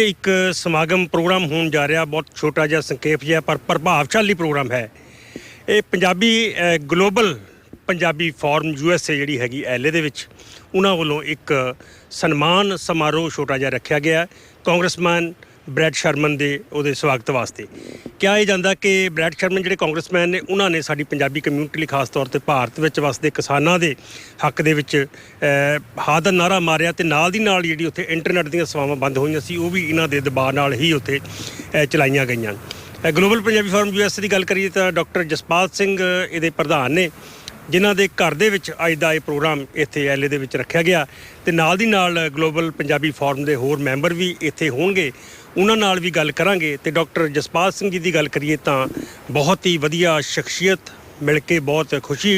एक समागम प्रोग्राम होने जा रहा, बहुत छोटा जिहा संखेप जिहा पर प्रभावशाली प्रोग्राम है। ये Punjabi global Punjabi forum USA जिहड़ी हैगी LA दे विच उन्हां वल्लों एक सन्मान समारोह छोटा जिहा रखा गया। कांग्रेसमैन ब्रैड शर्मन दे उहदे स्वागत वास्ते क्या ये जांदा कि ब्रैड शर्मन जिहड़े कांग्रेसमैन ने उन्हां ने साडी पंजाबी कम्यूनिटी लई खास तौर ते भारत विच वसदे किसानां दे हक दे विच हा दा नारा मारिया ते नाल दी नाल जिहड़ी उत्थे इंटरनेट दीयां सेवावां बंद होईयां सी ओह भी इन्हां दे दबाਅ नाल ही उत्थे चलाईयां गईयां। ग्लोबल पंजाबी फॉरम USA की गल करिए तो डॉक्टर जसपाल सिंह इहदे प्रधान ने जिन्हां दे घर दे विच अज दा ये प्रोग्राम इत्थे LA दे विच रखिया गया ते नाल दी नाल ग्लोबल पंजाबी फॉरम दे होर मैंबर भी इत्थे होणगे, उन्हां नाल भी गल करांगे। ते डॉक्टर जसपाल सिंह जी की गल करिए तो बहुत ही वधिया शख्सियत मिल के बहुत खुशी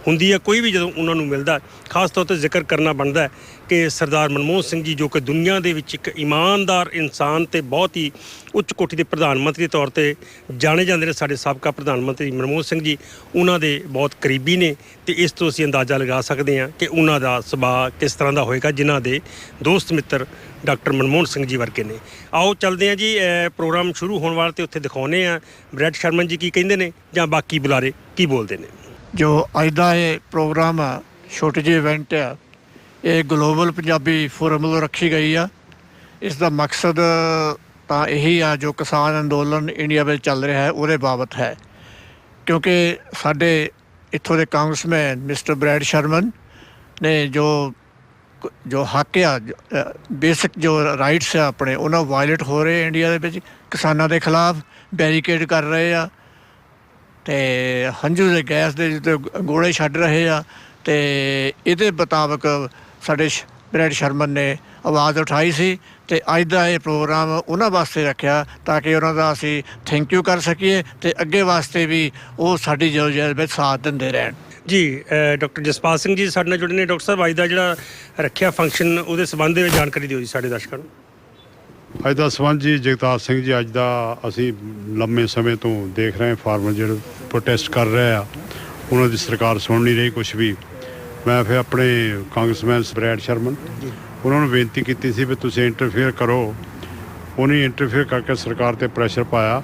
हुंदी है। कोई भी जदों उन्हां नूं मिलदा खास तौर पर जिक्र करना बनता है कि सरदार मनमोहन सिंह जी जो कि दुनिया के विच एक ईमानदार इंसान ते बहुत ही उच्च कोटि के प्रधानमंत्री तौर पर जाने जाते हैं। साडे साबका प्रधानमंत्री मनमोहन सिंह जी उन्हां दे बहुत करीबी ने ते इस तो असीं अंदाज़ा लगा सकते हैं कि उन्हां दा सुभाਅ किस तरह का होएगा जिन्हां दे दोस्त मित्र डॉक्टर मनमोहन सिंह जी वर्गे ने। आओ चलते हैं जी, प्रोग्राम शुरू होने वाले तो उत्थे दिखाने हैं ब्रैड शर्मन जी की कहिंदे ने जां बाकी बुलारे की बोलते हैं। जो अज का ये प्रोग्राम है छोटे जी इवेंट है, ये ग्लोबल पंजाबी फोरम वालों रखी गई है। इसका मकसद तो यही है जो किसान अंदोलन इंडिया में चल रहा है उहदे बाबत है, क्योंकि साडे इत्थों के कांग्रेसमैन मिस्टर ब्रैड शर्मन ने जो हक है बेसिक जो राइट्स है अपने उन्होंने वायलेट हो रहे इंडिया के किसानों के खिलाफ बैरीकेड कर रहे हैं तो हंझू के गैस के गोले छड्ड रहे हैं। तो ये मुताबिक साडे ब्रैड शर्मन ने आवाज़ उठाई सी ते अज का ये प्रोग्राम उन्होंने वास्ते रखा ताकि उन्होंने असी थैंक यू कर सकीए तो अगे वास्ते भी वो साडी जदोजहद में साथ देंदे रहन जी। डॉक्टर जसपाल सिंह जी साडे नाल जुड़े ने। डॉक्टर साहब अज का जिहड़ा रखिया फंक्शन उहदे संबंध में जानकारी दिओ जी साडे दर्शकां नूं। अज का संबंध जी जगतार सिंह जी अज का असी लंबे समय तो देख रहे हैं फार्मर जो प्रोटेस्ट कर रहे हैं उन्होंने सरकार सुन नहीं रही कुछ भी। मैं फिर अपने कांग्रेसमैन ब्रैड शर्मन उन्होंने बेनती की सी भी तुसीं इंटरफेयर करो, उन्हें इंटरफेयर करके सरकार ते प्रेशर पाया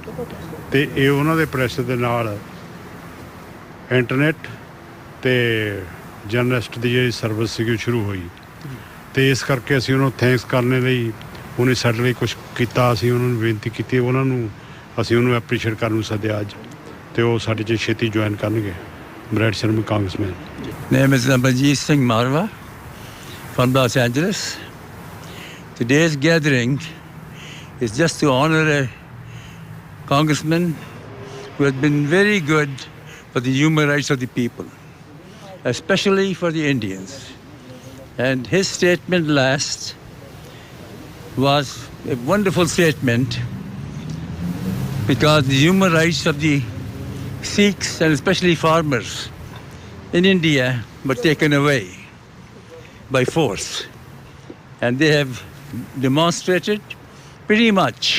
तो ये उन्होंने प्रेशर के नाल इंटरनेट तो जर्नलिस्ट की जी सर्विस सी शुरू हुई तो इस करके असीं उन्होंने थैंक्स करने लई उन्हें साडे लई कुछ कीता। असीं उन्होंने बेनती की उन्होंने असीं उन्होंने एप्रीशिएट करन सद्दिया अज तो वो साडे च छेती ज्वाइन करनगे। Brad Sherman congressman. Name is Jus Singh Marwa from Los Angeles. Today's gathering is just to honor a congressman who has been very good for the human rights of the people, especially for the Indians. And his statement last was a wonderful statement because the human rights of the Sikhs and especially farmers in India were taken away by force, and they have demonstrated pretty much,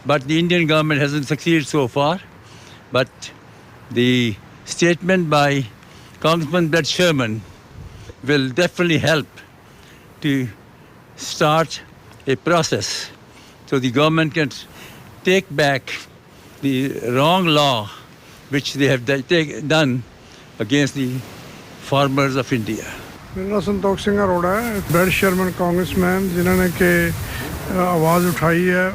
but the Indian government hasn't succeeded so far. But the statement by Congressman Brett Sherman will definitely help to start a process so the government can take back the wrong law which they have done against the farmers of India. मेरा नाम संतोष सिंह अरोड़ा है। Bread Sherman congressman जिन्होंने कि आवाज़ उठाई है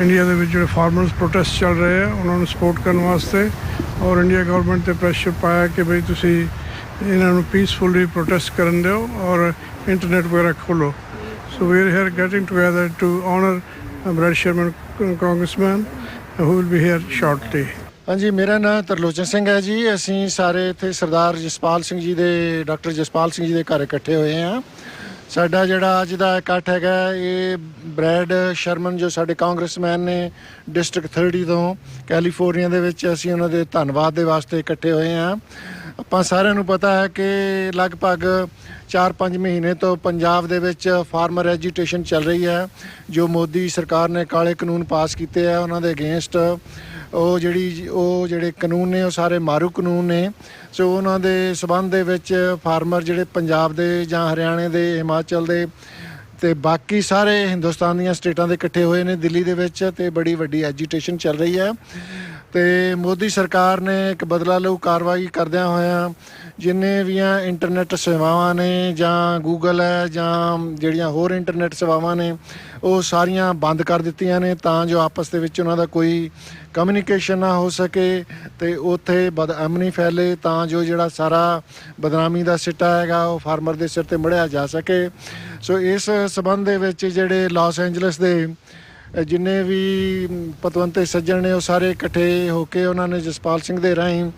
India के विच जो फार्मर्स प्रोटेस्ट चल रहे हैं उन्होंने सपोर्ट करने वास्ते और इंडिया गवर्नमेंट से प्रेशर पाया कि भाई तुसी इन्होंने पीसफुली प्रोटेस्ट करन दो और इंटरनेट वगैरह खोलो। So we are here getting together to honour Brad Sherman congressman who will be here shortly. हाँ जी, मेरा नाम तरलोचन सिंह है जी। असी सारे इत्थे सरदार जसपाल सिंह जी दे डॉक्टर जसपाल सिंह जी के घर इकट्ठे हुए हैं। साडा जिहड़ा अज दा इकट्ठ हैगा ये ब्रैड शर्मन जो साडे कांग्रेसमैन ने डिस्ट्रिक्ट 30 तो कैलीफोर्निया दे विच असी उन्हां दे धन्नवाद दे वास्ते इकट्ठे होए हैं। आपां सारिआं नूं पता है कि लगभग 4-5 महीने तो पंजाब दे विच फार्मर एजीटेशन चल रही है। जो मोदी सरकार ने काले कानून पास कीते हैं उन्हां दे अगेंस्ट ਉਹ ਜਿਹੜੇ ਕਾਨੂੰਨ ਨੇ ਉਹ ਸਾਰੇ ਮਾਰੂ ਕਾਨੂੰਨ ਨੇ। ਸੋ ਉਹਨਾਂ ਦੇ ਸਬੰਧ ਦੇ ਵਿੱਚ ਫਾਰਮਰ ਜਿਹੜੇ ਪੰਜਾਬ ਦੇ ਜਾਂ ਹਰਿਆਣੇ ਦੇ ਹਿਮਾਚਲ ਦੇ ਤੇ ਬਾਕੀ ਸਾਰੇ ਹਿੰਦੁਸਤਾਨ ਦੀਆਂ ਸਟੇਟਾਂ ਦੇ ਇਕੱਠੇ ਹੋਏ ਨੇ ਦਿੱਲੀ ਦੇ ਵਿੱਚ ਤੇ ਬੜੀ ਵੱਡੀ ਐਜੀਟੇਸ਼ਨ ਚੱਲ ਰਹੀ ਹੈ ਤੇ ਮੋਦੀ ਸਰਕਾਰ ਨੇ ਇੱਕ ਬਦਲਾ ਲਊ ਕਾਰਵਾਈ ਕਰਦਿਆਂ ਹੋਇਆਂ ਜਿੰਨੇ ਵੀ ਇੰਟਰਨੈਟ ਸੇਵਾਵਾਂ ਨੇ ਜਾਂ ਗੂਗਲ ਹੈ ਜਾਂ ਜਿਹੜੀਆਂ ਹੋਰ ਇੰਟਰਨੈਟ ਸੇਵਾਵਾਂ ਨੇ ਉਹ ਸਾਰੀਆਂ ਬੰਦ ਕਰ ਦਿੱਤੀਆਂ ਨੇ ਤਾਂ ਜੋ ਆਪਸ ਦੇ ਵਿੱਚ ਉਹਨਾਂ ਦਾ ਕੋਈ ਕਮਿਊਨੀਕੇਸ਼ਨ ਨਾ ਹੋ ਸਕੇ ਤੇ ਉੱਥੇ ਬਦਅਮਨੀ ਫੈਲੇ ਤਾਂ ਜੋ ਜਿਹੜਾ ਸਾਰਾ ਬਦਨਾਮੀ ਦਾ ਸਿੱਟਾ ਹੈਗਾ ਉਹ ਫਾਰਮਰ ਦੇ ਸਿਰ ਤੇ ਮੜਿਆ ਜਾ ਸਕੇ। ਸੋ ਇਸ ਸਬੰਧ ਦੇ ਵਿੱਚ ਜਿਹੜੇ ਲਾਸ ਐਂਜਲਸ ਦੇ ਜਿੰਨੇ ਵੀ ਪਤਵੰਤੇ ਸੱਜਣ ਨੇ ਉਹ ਸਾਰੇ ਇਕੱਠੇ ਹੋ ਕੇ ਉਹਨਾਂ ਨੇ ਜਸਪਾਲ ਸਿੰਘ ਦੇ ਰਾਹੀਂ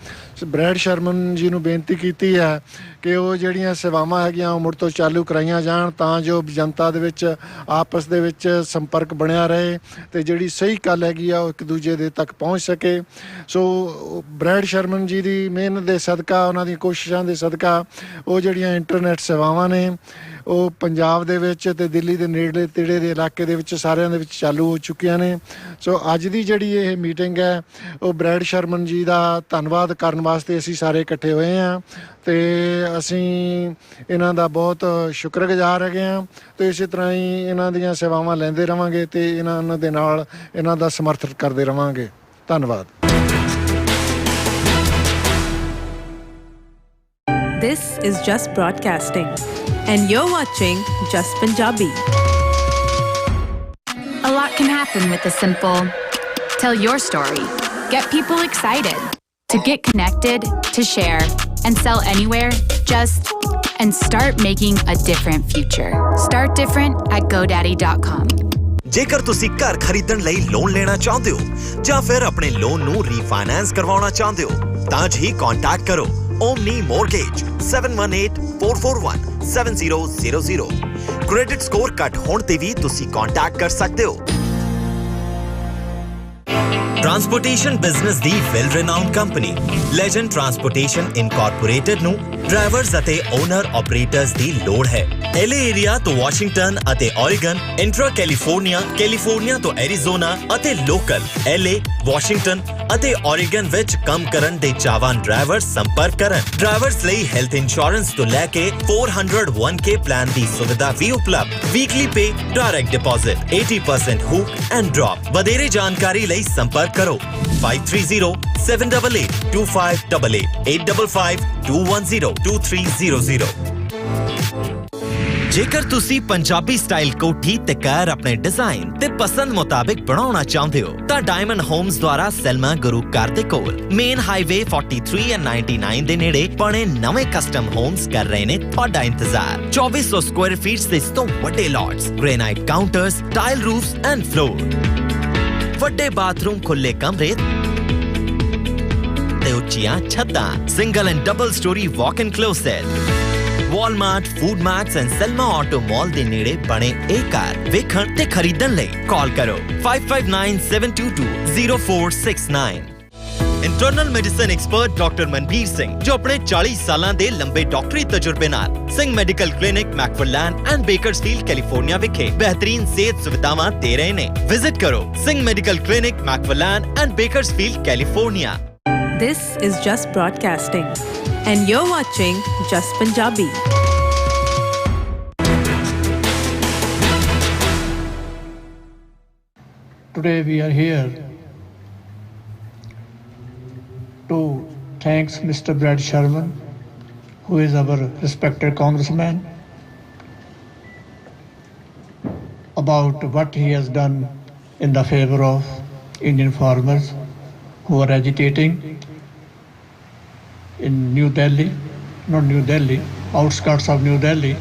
ਬ੍ਰੈਡ ਸ਼ਰਮਨ ਜੀ ਨੂੰ ਬੇਨਤੀ ਕੀਤੀ ਹੈ ਕਿ ਉਹ ਜਿਹੜੀਆਂ ਸੇਵਾਵਾਂ ਹੈਗੀਆਂ ਉਹ ਮੁੜ ਤੋਂ ਚਾਲੂ ਕਰਾਈਆਂ ਜਾਣ ਤਾਂ ਜੋ ਜਨਤਾ ਦੇ ਵਿੱਚ ਆਪਸ ਦੇ ਵਿੱਚ ਸੰਪਰਕ ਬਣਿਆ ਰਹੇ ਤੇ ਜਿਹੜੀ ਸਹੀ ਗੱਲ ਹੈਗੀ ਆ ਉਹ ਇੱਕ ਦੂਜੇ ਦੇ ਤੱਕ ਪਹੁੰਚ ਸਕੇ। ਸੋ ਬ੍ਰੈਡ ਸ਼ਰਮਨ ਜੀ ਦੀ ਮਿਹਨਤ ਦੇ ਸਦਕਾ ਉਹਨਾਂ ਦੀਆਂ ਕੋਸ਼ਿਸ਼ਾਂ ਦੇ ਸਦਕਾ ਉਹ ਜਿਹੜੀਆਂ ਇੰਟਰਨੈਟ ਸੇਵਾਵਾਂ ਨੇ ਉਹ ਪੰਜਾਬ ਦੇ ਵਿੱਚ ਤੇ ਦਿੱਲੀ ਦੇ ਨੇੜਲੇ ਤੇੜੇ ਦੇ ਇਲਾਕੇ ਦੇ ਵਿੱਚ ਸਾਰਿਆਂ ਦੇ ਵਿੱਚ ਚਾਲੂ ਹੋ ਚੁੱਕੀਆਂ ਨੇ। ਸੋ ਅੱਜ ਦੀ ਜਿਹੜੀ ਇਹ ਮੀਟਿੰਗ ਹੈ ਉਹ ਬ੍ਰੈਡ ਸ਼ਰਮਨ ਜੀ ਦਾ ਧੰਨਵਾਦ ਕਰਨ ਵਾਸਤੇ ਅਸੀਂ ਸਾਰੇ ਇਕੱਠੇ ਹੋਏ ਹਾਂ ਤੇ ਅਸੀਂ ਇਹਨਾਂ ਦਾ ਬਹੁਤ ਸ਼ੁਕਰਗੁਜ਼ਾਰ ਹੈਗੇ ਹਾਂ ਤੇ ਇਸੇ ਤਰ੍ਹਾਂ ਹੀ ਇਹਨਾਂ ਦੀਆਂ ਸੇਵਾਵਾਂ ਲੈਂਦੇ ਰਵਾਂਗੇ ਤੇ ਇਹਨਾਂ ਦੇ ਨਾਲ ਇਹਨਾਂ ਦਾ ਸਮਰਥਨ ਕਰਦੇ ਰਵਾਂਗੇ। ਧੰਨਵਾਦ। This is Jus Broadcasting, and you're watching Jus Punjabi. A lot can happen with a simple tell your story. Get people excited. To get connected, to share, and sell anywhere, and start making a different future. Start different at GoDaddy.com. ਜੇਕਰ ਤੁਸੀਂ ਘਰ ਖਰੀਦਣ ਲਈ loan ਲੈਣਾ ਚਾਹੁੰਦੇ ਹੋ ਜਾਂ ਫਿਰ ਆਪਣੇ ਲੋਨ ਨੂੰ ਰੀਫਾਈਨੈਂਸ ਕਰਵਾਉਣਾ ਚਾਹੁੰਦੇ ਹੋ ਤਾਂ ਅੱਜ ਹੀ ਕੰਟੈਕਟ ਕਰੋ Omni Mortgage 7184417000। ਕ੍ਰੈਡਿਟ ਸਕੋਰ ਘੱਟ ਹੋਣ ਤੇ ਵੀ ਤੁਸੀਂ ਕੰਟੈਕਟ ਕਰ ਸਕਦੇ ਹੋ। Transportation business the well renowned company Legend Transportation Incorporated ਨੂੰ ਡਰਾਈਵਰਸ ਅਤੇ ਓਨਰ ਆਪਰੇਟਰਸ ਦੀ ਲੋੜ ਹੈ। LA ਏਰੀਆ ਤੋਂ ਵਾਸ਼ਿੰਗਟਨ ਅਤੇ ਓਰੇਗਨ, ਇੰਟਰਾ ਕੈਲੀਫੋਰਨੀਆ ਤੋਂ ਐਰੀਜ਼ੋਨਾ ਅਤੇ ਲੋਕਲ LA, ਵਾਸ਼ਿੰਗਟਨ ਅਤੇ ਓਰੇਗਨ ਵਿੱਚ ਕੰਮ ਕਰਨ ਦੇ ਚਾਹਵਾਨ ਡਰਾਈਵਰ ਸੰਪਰਕ ਕਰਨ। ਡਰਾਈਵਰਸ ਲਈ ਹੈਲਥ ਇੰਸ਼ੋਰੈਂਸ ਤੋਂ ਲੈ ਕੇ 401k ਪਲਾਨ ਦੀ ਸੁਵਿਧਾ ਵੀ ਉਪਲਬਧ। Weekly pay, direct deposit, 80% hook and drop. ਵਧੇਰੇ ਜਾਣਕਾਰੀ ਲਈ ਸੰਪਰਕ करो 5307882588 8552102300। ਜੇਕਰ ਤੁਸੀਂ ਪੰਜਾਬੀ ਸਟਾਈਲ ਕੋਠੀ ਤੇ ਘਰ ਆਪਣੇ ਡਿਜ਼ਾਈਨ ਤੇ ਪਸੰਦ ਮੁਤਾਬਿਕ ਬਣਾਉਣਾ ਚਾਹੁੰਦੇ ਹੋ ਤਾਂ ਡਾਇਮੰਡ ਹੋਮਸ ਦੁਆਰਾ ਸੈਲਮਾ ਗੁਰੂ ਘਰ ਦੇ ਕੋਲ ਮੇਨ ਹਾਈਵੇ 43 ਐਂਡ 99 ਦੇ ਨੇੜੇ ਬਣੇ ਨਵੇਂ ਕਸਟਮ ਹੋਮਸ ਕਰ ਰਹੇ ਨੇ ਤੁਹਾਡਾ ਇੰਤਜ਼ਾਰ। 2400 ਸਕੁਆਇਰ ਫੀਟ ਦੇ ਇਸ ਤੋਂ ਵੱਡੇ lots, granite counters, tile roofs and floor, ਵੱਡੇ ਬਾਥਰੂਮ, ਖੁੱਲੇ ਕਮਰੇ ਤੇ ਉੱਚੀਆਂ ਛੱਤਾਂ, single and double storey walk in closet. Walmart, Food Maxx and Selma Auto Mall ਦੇ ਨੇੜੇ ਬਣੇ ਇਹ ਘਰ ਵੇਖਣ ਤੇ ਖਰੀਦਣ ਲਈ ਕਾਲ ਕਰੋ 5597220469। Internal medicine expert doctor Manbir Singh ਜੋ ਆਪਣੇ 40 ਸਾਲਾਂ ਦੇ ਲੰਬੇ ਡਾਕਟਰੀ ਤਜਰਬੇ ਨਾਲ Singh medical clinic, McFarland and Bakersfield, California ਵਿਖੇ ਬਿਹਤਰੀਨ ਸਿਹਤ ਸੁਵਿਧਾਵਾਂ ਦੇ ਰਹੇ ਨੇ। ਵਿਜ਼ਿਟ ਕਰੋ Singh medical clinic, McFarland and Bakersfield, California. This is Jus Broadcasting, and you're watching Jus Punjabi. Today we are here to thank Mr. Brad Sherman, who is our respected congressman, about what he has done in the favor of Indian farmers who are agitating in outskirts of New Delhi,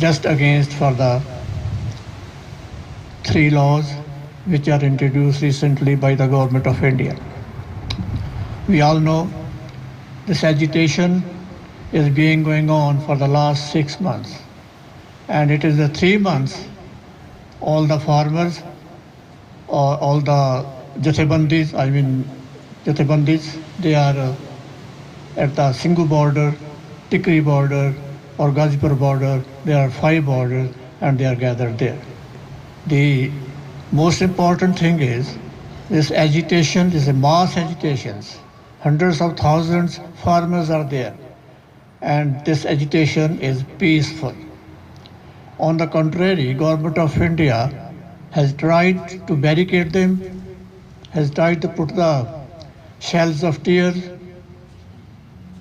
just against for the 3 laws which are introduced recently by the government of India. We all know this agitation is going on for the last 6 months, and it is the 3 months all the farmers or all the jathebandis, they are at the Singhu border, Tikri border or Gazipur border. There are 5 borders and they are gathered there. The most important thing is this agitation is a mass agitation. Hundreds of thousands farmers are there and this agitation is peaceful. On the contrary, Government of India has tried to barricade them, has tried to put the shells of tears.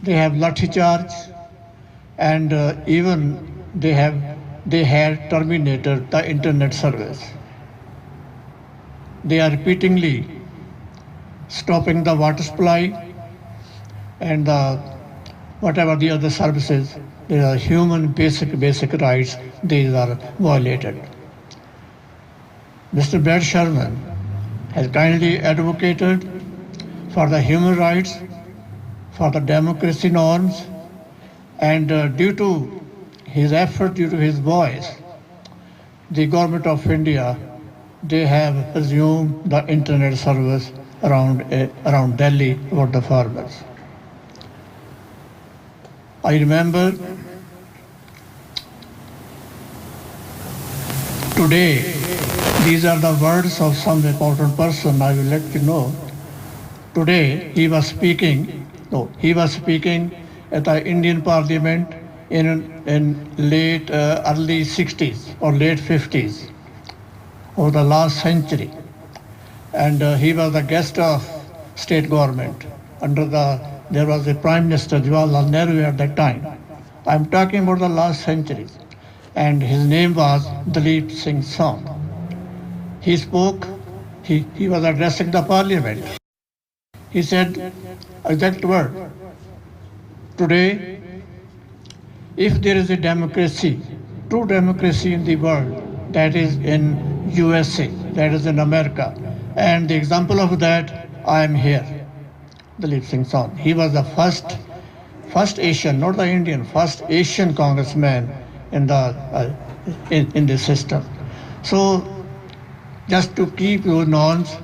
They have lathi charge, and even they had terminated the internet service. They are repeatedly stopping the water supply and whatever the other services. There are human basic rights. These are violated. Mr. Brad Sherman has kindly advocated for the human rights, for the democracy norms, and due to his effort, due to his voice, the Government of India, they have resumed the internet service around Delhi for the farmers. I remember today, these are the words of some important person, I will let you know. Today he was speaking at the Indian Parliament in late early 60s or late 50s of the last century. And he was the guest of state government there was a Prime Minister, Jawaharlal Nehru at that time. I'm talking about the last century. And his name was Dalip Singh Song. He spoke, he was addressing the parliament. He said, exact word, today, if there is a democracy, true democracy in the world, that is in USA, that is in America. And the example of that, I am here, Dalip Singh Song. He was the first Asian, not the Indian, first Asian congressman in the system. So just to keep your norms,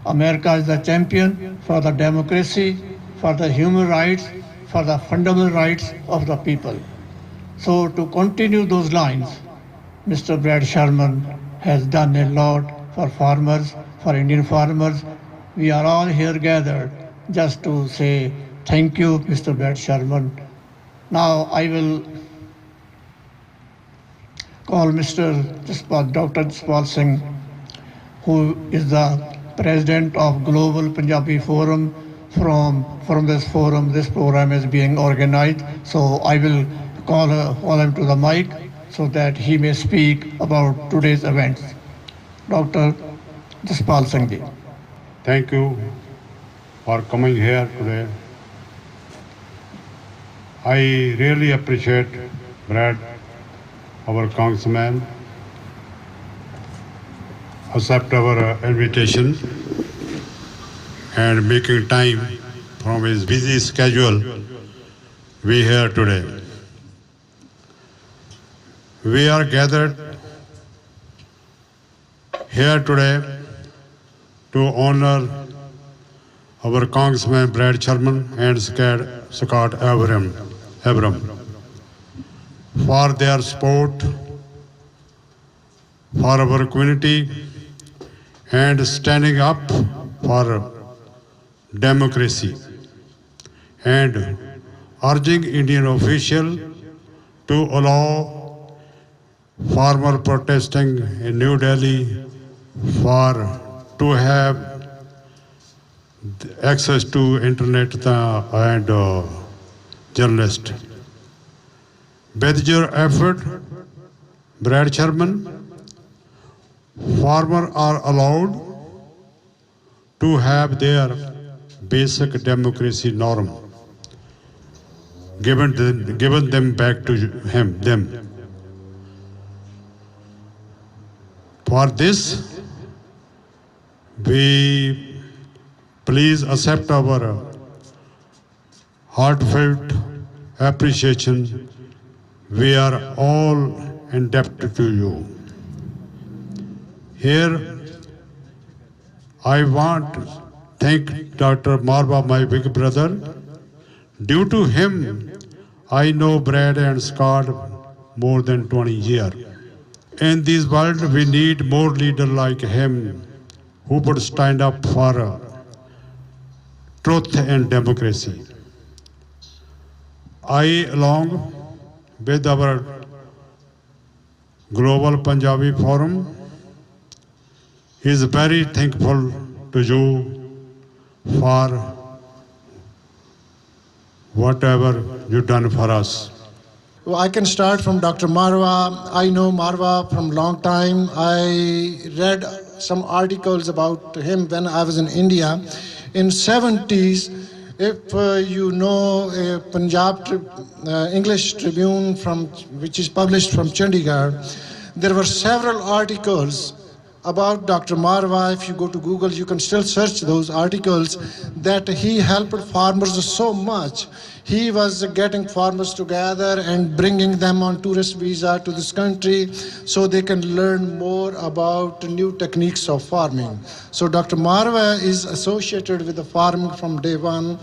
America is the champion for the democracy, for the human rights, for the fundamental rights of the people. So to continue those lines, Mr. Brad Sherman has done a lot for farmers, for Indian farmers. We are all here gathered just to say thank you, Mr. Brad Sherman. Now I will call Dr. Jaspal Singh, who is the president of Global Punjabi Forum. From this forum, this program is being organized. So I will call him to the mic so that he may speak about today's events. Dr. Jaspal Singh ji. Thank you for coming here today. I really appreciate Brad, our congressman, accept our invitation and making time from his busy schedule be here today. We are gathered here today to honor our Congressman Brad Sherman and Scott Abram for their support for our community and standing up for democracy and urging Indian officials to allow farmer protesting in New Delhi to have access to internet and journalists. With your effort, Brad Sherman, farmers are allowed to have their basic democracy norm given them back to them. For this, we please accept our heartfelt appreciation. We are all indebted to you. Here, I want to thank Dr. Marba, my big brother. Due to him, I know Brad and Scott more than 20 years. In this world, we need more leaders like him who would stand up for truth and democracy. I, along with our Global Punjabi Forum is very thankful to you for whatever you've done for us. Well, I can start from Dr. Marwa. I know Marwa from long time. I read some articles about him when I was in India. In 70s, if you know a English Tribune which is published from Chandigarh, there were several articles about Dr. Marwa. If you go to Google, you can still search those articles, that he helped farmers so much. He was getting farmers together and bringing them on tourist visa to this country so they can learn more about new techniques of farming. So Dr. Marwa is associated with the farming from day one.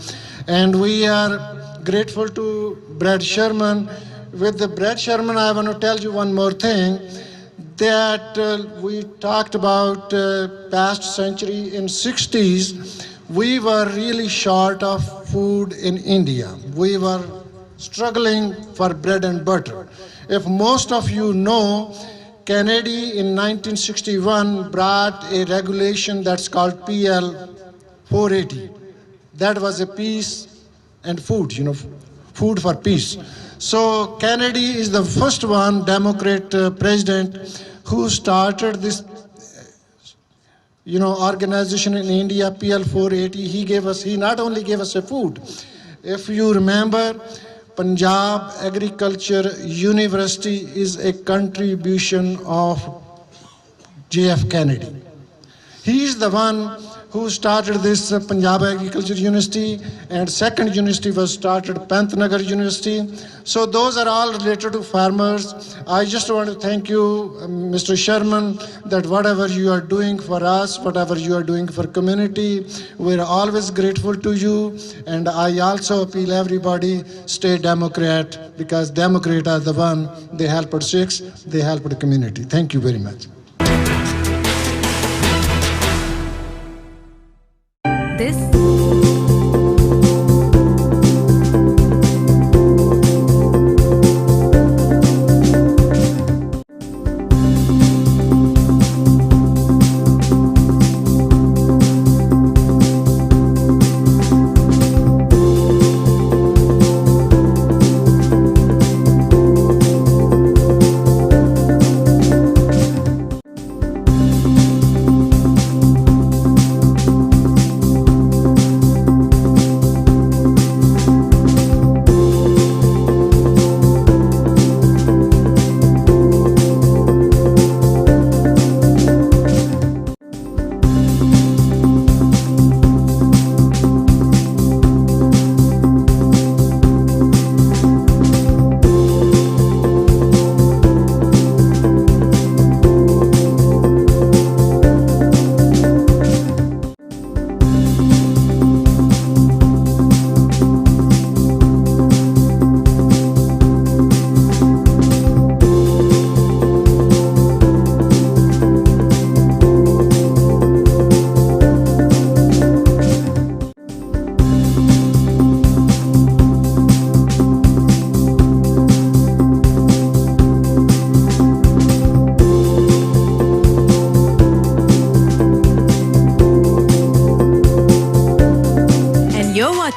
And we are grateful to Brad Sherman. With the Brad Sherman, I want to tell you one more thing, that we talked about past century. In 60s, we were really short of food in India. We were struggling for bread and butter. If most of you know, Kennedy in 1961 brought a regulation that's called PL 480. That was a peace and food, food for peace. So Kennedy is the first one, Democrat president, who started this organization in India, PL 480. He not only gave us a food. If you remember, Punjab Agriculture University is a contribution of JF Kennedy. He is the one who started this Punjab Agriculture University, and second university was started, Pantnagar University. So those are all related to farmers. I just want to thank you, Mr. Sherman, that whatever you are doing for us, whatever you are doing for community, we're always grateful to you. And I also appeal everybody, stay Democrat, because Democrats are the one, they help at 6, they help the community. Thank you very much. This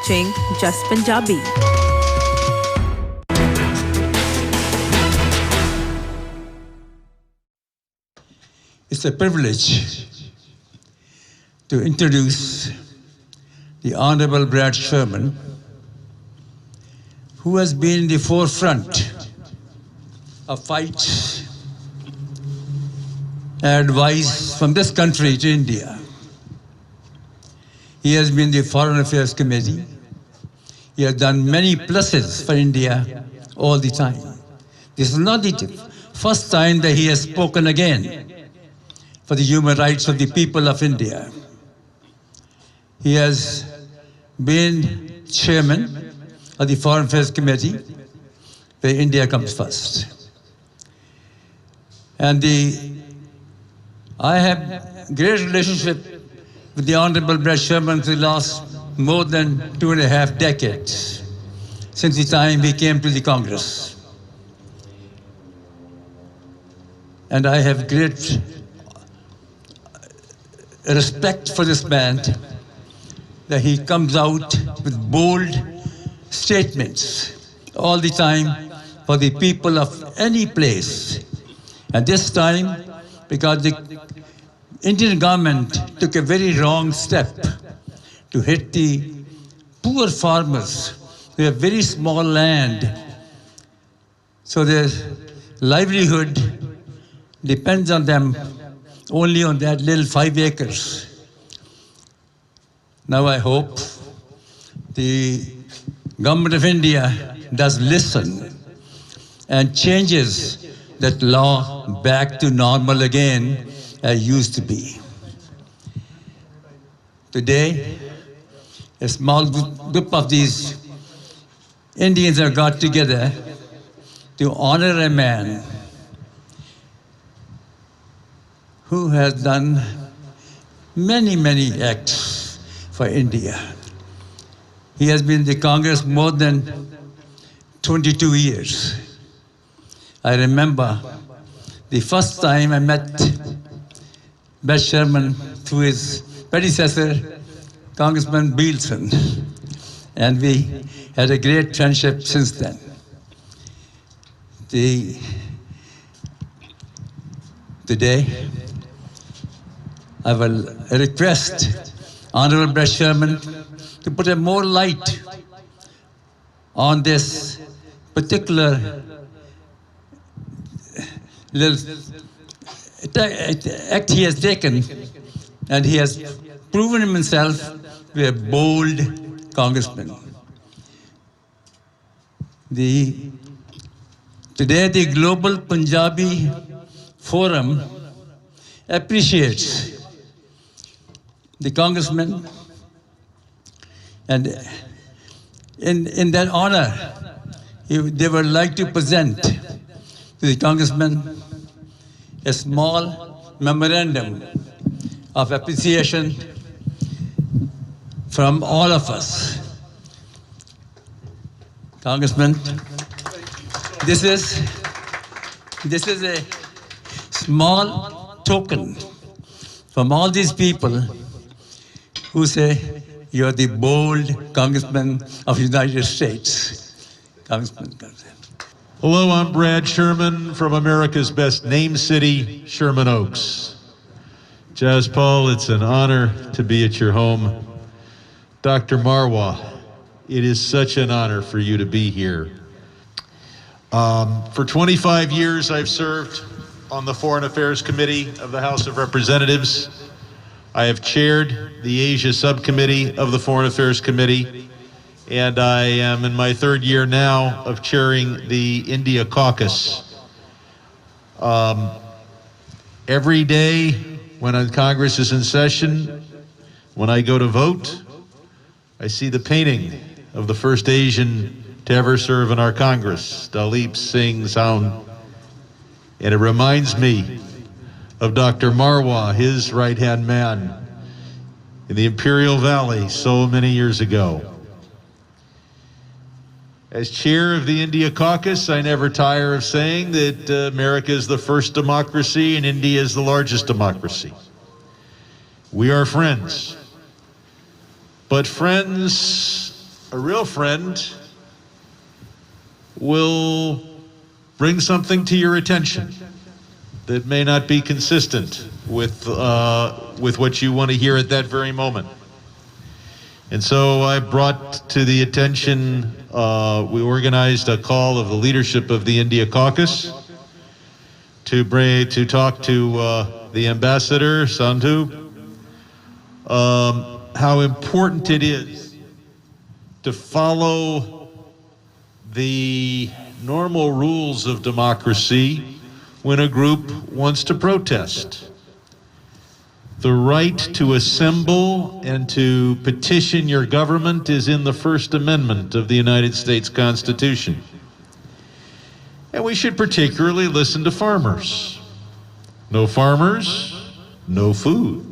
watching Jus Punjabi. It's a privilege to introduce the Honorable Brad Sherman, who has been in the forefront of fights and advice from this country to India. He has been the Foreign Affairs Committee. He has done many pluses for India all the time. This is not the first time that he has spoken again for the human rights of the people of India. He has been chairman of the Foreign Affairs Committee, where India comes first. And I have great relationship with the Honorable Brad Sherman for the last more than 2.5 decades, since the time he came to the Congress. And I have great respect for this man, that he comes out with bold statements all the time for the people of any place. And this time, because the Indian government took a very wrong step to hit the poor farmers who have very small land, so their livelihood depends on them only on that little 5 acres. Now I hope the government of India does listen and changes that law back to normal again as used to be. Today, a small group of these Indians have got together to honor a man who has done many, many acts for India. He has been in the Congress more than 22 years. I remember the first time I met Sherman through his predecessor, Congressman Bielsen, and we had a great friendship since then. Today, I will request Honorable Sherman to put a more light on this particular little act he has taken, and he has proven himself to be a bold congressman. Today, the Global Punjabi Forum appreciates the congressman, and in that honor, they would like to present to the congressman a small memorandum of appreciation from all of us. Congressman, this is a small token from all these people who say you're the bold Congressman of the United States. Congressman. Hello, I'm Brad Sherman from America's best name city, Sherman Oaks. Jazz Paul, it's an honor to be at your home. Dr. Marwa, it is such an honor for you to be here. For 25 years, I've served on the Foreign Affairs Committee of the House of Representatives. I have chaired the Asia Subcommittee of the Foreign Affairs Committee, and I am in my 3rd year now of chairing the India Caucus. Every day when Congress is in session, when I go to vote, I see the painting of the first Asian to ever serve in our Congress, Dalip Singh Sound. And it reminds me of Dr. Marwa, his right-hand man, in the Imperial Valley so many years ago. As chair of the India Caucus, I never tire of saying that America is the first democracy and India is the largest democracy. We are friends. But friends, a real friend, will bring something to your attention that may not be consistent with what you want to hear at that very moment. And so I brought to the attention, we organized a call of the leadership of the India Caucus to talk to the ambassador, Sandhu, how important it is to follow the normal rules of democracy when a group wants to protest. The right to assemble and to petition your government is in the First Amendment of the United States Constitution. And we should particularly listen to farmers. No farmers, no food.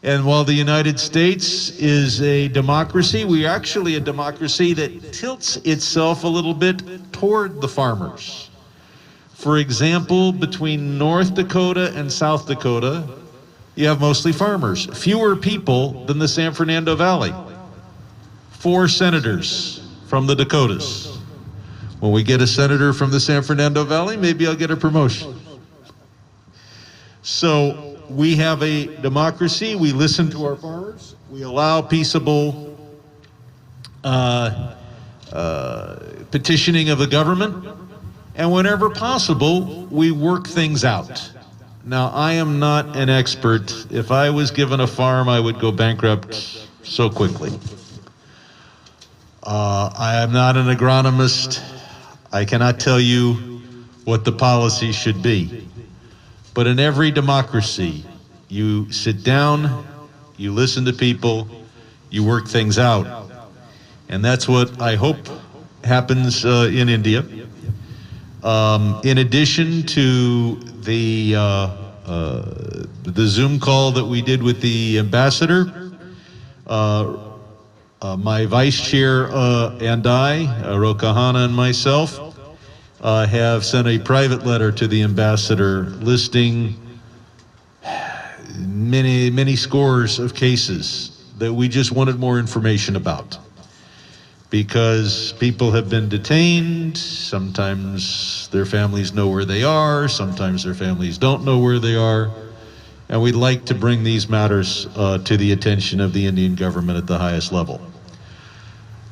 And while the United States is a democracy, we're actually a democracy that tilts itself a little bit toward the farmers. For example, between North Dakota and South Dakota, you have mostly farmers. Fewer people than the San Fernando Valley. 4 senators from the Dakotas. When we get a senator from the San Fernando Valley, maybe I'll get a promotion. So we have a democracy. We listen to our farmers. We allow peaceable petitioning of the government. And whenever possible, we work things out. Now, I am not an expert. If I was given a farm, I would go bankrupt so quickly. I am not an agronomist. I cannot tell you what the policy should be. But in every democracy, you sit down, you listen to people, you work things out. And that's what I hope happens in India. In addition to the Zoom call that we did with the ambassador, my vice chair and I, Rokahana and myself, have sent a private letter to the ambassador listing many scores of cases that we just wanted more information about. Because people have been detained, sometimes their families know where they are, sometimes their families don't know where they are, and we'd like to bring these matters to the attention of the Indian government at the highest level.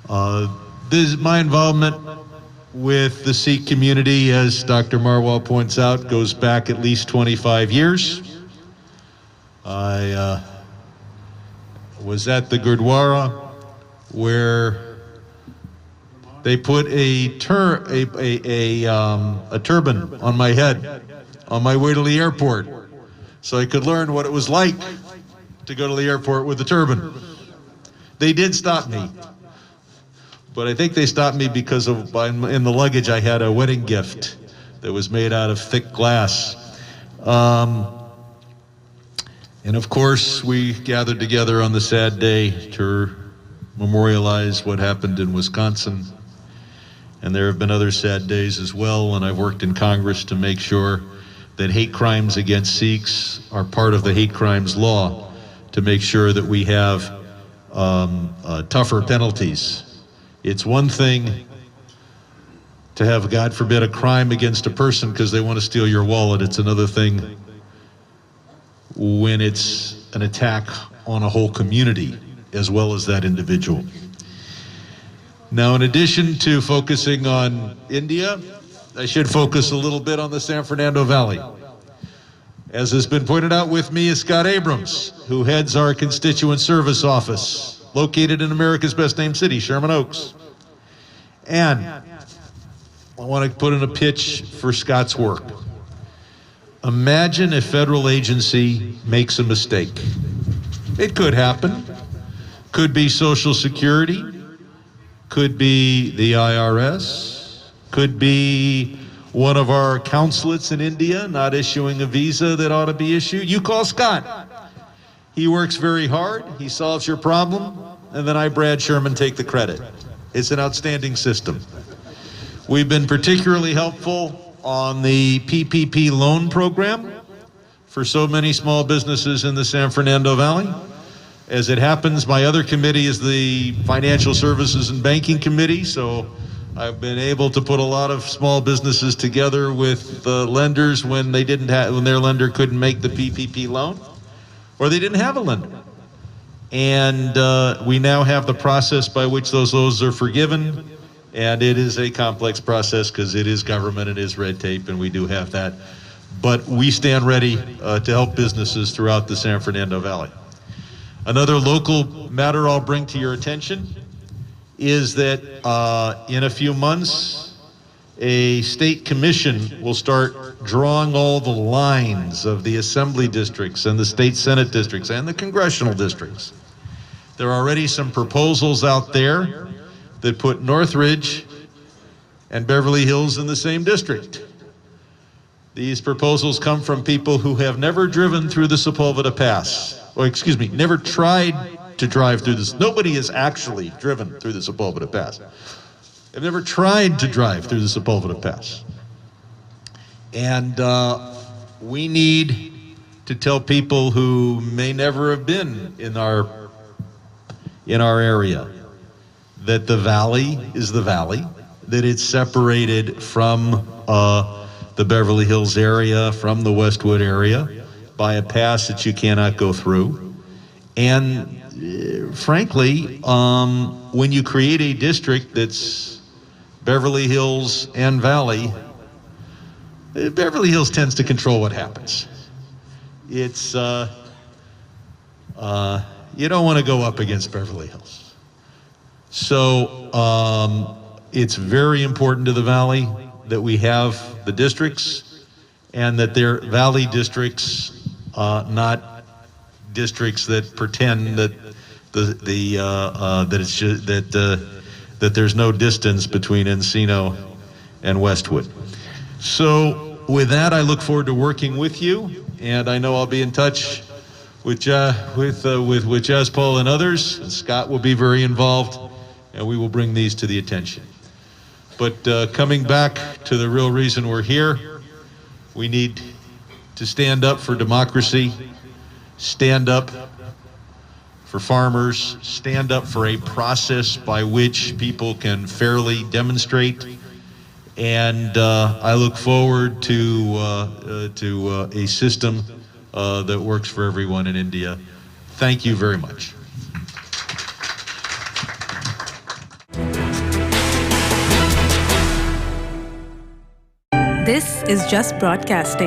My involvement with the Sikh community, as Dr. Marwal points out, goes back at least 25 years. I was at the Gurdwara where they put a turban on my head on my way to the airport so I could learn what it was like to go to the airport with a turban. They did stop me, but I think they stopped me because of in the luggage I had a wedding gift that was made out of thick glass. And of course, we gathered together on the sad day to memorialize what happened in Wisconsin. And there have been other sad days as well, and I've worked in Congress to make sure that hate crimes against Sikhs are part of the hate crimes law, to make sure that we have tougher penalties. It's one thing to have, God forbid, a crime against a person because they want to steal your wallet. It's another thing when it's an attack on a whole community as well as that individual. Now, in addition to focusing on India, I should focus a little bit on the San Fernando Valley. As has been pointed out, with me is Scott Abrams, who heads our constituent service office, located in America's best named city, Sherman Oaks. And I want to put in a pitch for Scott's work. Imagine a federal agency makes a mistake. It could happen. Could be Social Security, could be the IRS, could be one of our consulates in India not issuing a visa that ought to be issued. You call Scott. He works very hard, he solves your problem, and then I, Brad Sherman, take the credit. It's an outstanding system. We've been particularly helpful on the PPP loan program for so many small businesses in the San Fernando Valley. As it happens, my other committee is the Financial Services and Banking Committee, so I've been able to put a lot of small businesses together with the lenders when they didn't have, when their lender couldn't make the PPP loan, or they didn't have a lender. And we now have the process by which those loans are forgiven, and it is a complex process because it is government, it is red tape, and we do have that. But we stand ready to help businesses throughout the San Fernando Valley. Another local matter I'll bring to your attention is that in a few months, a state commission will start drawing all the lines of the assembly districts and the state senate districts and the congressional districts. There are already some proposals out there that put Northridge and Beverly Hills in the same district. These proposals come from people who have never driven through the Sepulveda Pass. Or excuse me, never tried to drive through this. Nobody has actually driven through the Sepulveda Pass. They've never tried to drive through the Sepulveda Pass. And we need to tell people who may never have been in our area that the valley is the valley, that it's separated from the Beverly Hills area, from the Westwood area, by a pass that you cannot go through. And frankly, when you create a district that's Beverly Hills and Valley, Beverly Hills tends to control what happens. It's, you don't want to go up against Beverly Hills. So it's very important to the Valley that we have the districts, and that they're Valley districts, not districts that pretend that that it's just that there's no distance between Encino and Westwood. So with that, I look forward to working with you, and I know I'll be in touch with Jus Paul and others, and Scott will be very involved, and we will bring these to the attention. But coming back to the real reason we're here, we need to stand up for democracy, stand up for farmers, stand up for a process by which people can fairly demonstrate. And I look forward to a system that works for everyone in India. Thank you very much. This is Just Broadcasting.